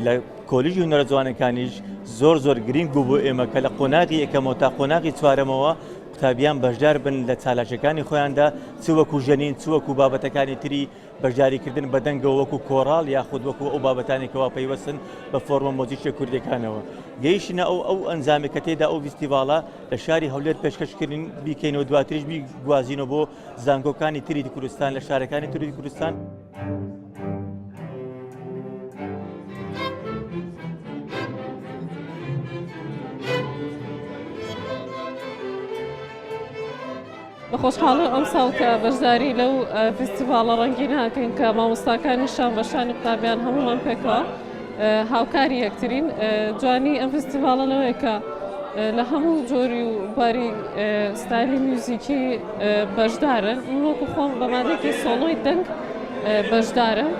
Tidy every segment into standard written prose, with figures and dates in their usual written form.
لە کۆلیژی هونەرە جوانەکانیش زۆر گرنگ بوو بۆ ئێمە کە لە قۆناغی یەکەمەوە تا قۆناغی چوارەمەوە قوتابیان بەشدار بن لە چالاشەکانی خۆیاندا چ وەکو ژەنین چ وەکو بابەتەکانی تری بەشداریکردن بەدەنگەوە وەکو کۆڕاڵ یاخود وەکو ئەو بابەتانێکەوە پەیوەستن بە فۆرمە مۆزیکە کوردەکانەوە گەیشتنە ئەو ئەنجامێک کە تێدا ئەو فیستیڤاڵە لە شاری هەولێر پێشکەشکردن بیکەینەوە دواتریش بیگوازینەوە بۆ زانکۆکانی تری کوردستان لە شارەکانی تری کوردستان. بەخۆشحاڵی ئەم ساڵ کە بەشداری لەو فستیڤاڵە ڕەنگی ناکەین کە مامۆستاکانیشان بەشانی قوتابیان هەمومان پێکەوە هاوکاری یەکترین جوانی ئەم فستیڤاڵە لەوەیە کە لە هەموو جۆری و باری ستایلی میوزیکی بەشدارن من وەکو خۆم بە مادێکی سۆڵۆی دەنگ بەشدارم.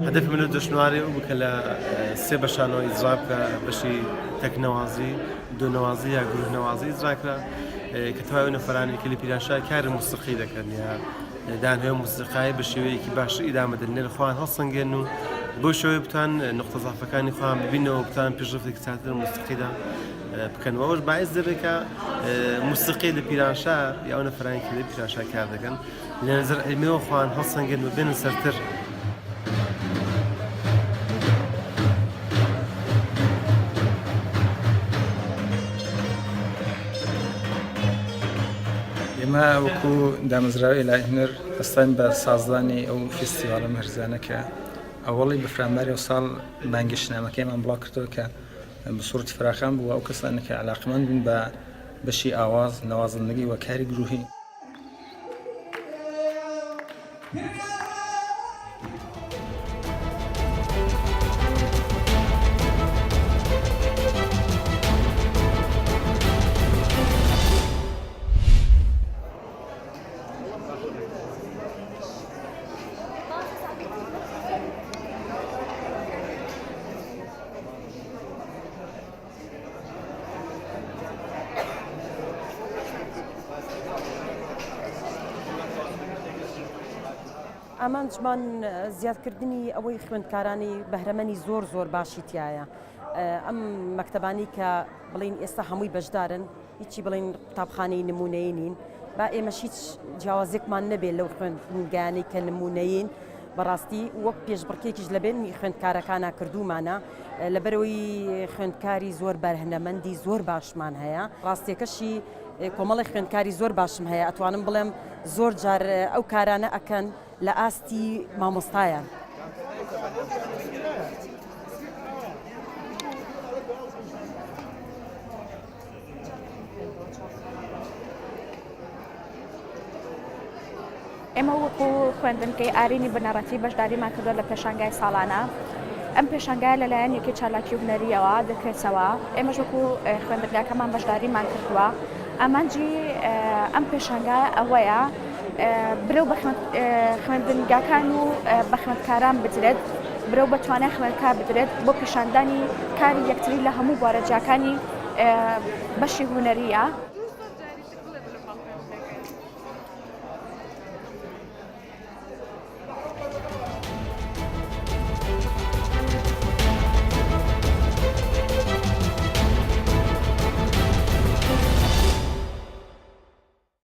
هدف من الجشنواري وبكلا سي بشانو إجراب بشي تك نوازي دو نوازي يا جروه نوازي إجراب كتواي نفراني كلي بيرانشا كار موسيقي ذكرني دان هو موسيقى بشوي كي باش إدامة دلنا الإخوان هصن جنو بوشوي بتان نقطة ضعف كان إخوان بينه وبتان بيجرف كتات الموسيقى ده بكن وأول بعز ذلك موسيقى لبيرانشا يا نفراني كلي بيرانشا كار ذكر لأن زر علمي وإخوان هصن جنو بين سرتر ما وكو دامزراوي إلى هنر أصلاً بسازداني أو فيستيفال مهرزانة كأولي بفرامباري وصال بانجشنا ما كمان بلاكرتو بصورة فراخان بوا أو كسلا إنك علاقة من بشي آواز نوازل نجي وكاري جروهي. ئامانجمان زیادکردنی ئەوەی خوێندکارانی بەهرەمەنی زۆر باشی تایە ئەم مەکتەبانی کە بڵین ئێستا هەمووی بەشدارن هیچی بڵین قوتابخانەی نمونەیی نین با ئێمەش هیچ جیاوازێکمان نەبێت لەو خوێندگایانەی کە نمونەیین بەڕاستی وەک پێشبڕکێکیش لەبێن خوێندکارەکانە کردومانە لەبەرەوەی خوێندکاری زۆر بەرهەنەمەندی زۆر باشمان هەیە ڕاستیەکەشی کۆمەڵی خوێندکاری زۆر باشم هەیە ئەتوانم بڵێم زۆر جار ئەو کارانە ئەکەن لە ئاستی مامۆستایان. ئێمە وەکو خوێندنکەی ئارینی بنەڕەتی بەشداریمان کردووە لە پێشانگای ساڵانە. ئەم پێشانگای لەلایەن یەکی چالاکی و هونەریەوە دەکرێتەوە. ئێمەش وەکو خوێندنگاکەمان بەشداریمان کردووە. ئامانجی ئەم پێشانگای ئەوەیە برەو بە خوێندنگاکان و بە خوێندکاران بدرێت برەو بەتوانای خوێندکار بدرێت بۆ پیشاندانی کاری یەکتری لە هەموو بوارەجیاکانی بەشی هونەریە.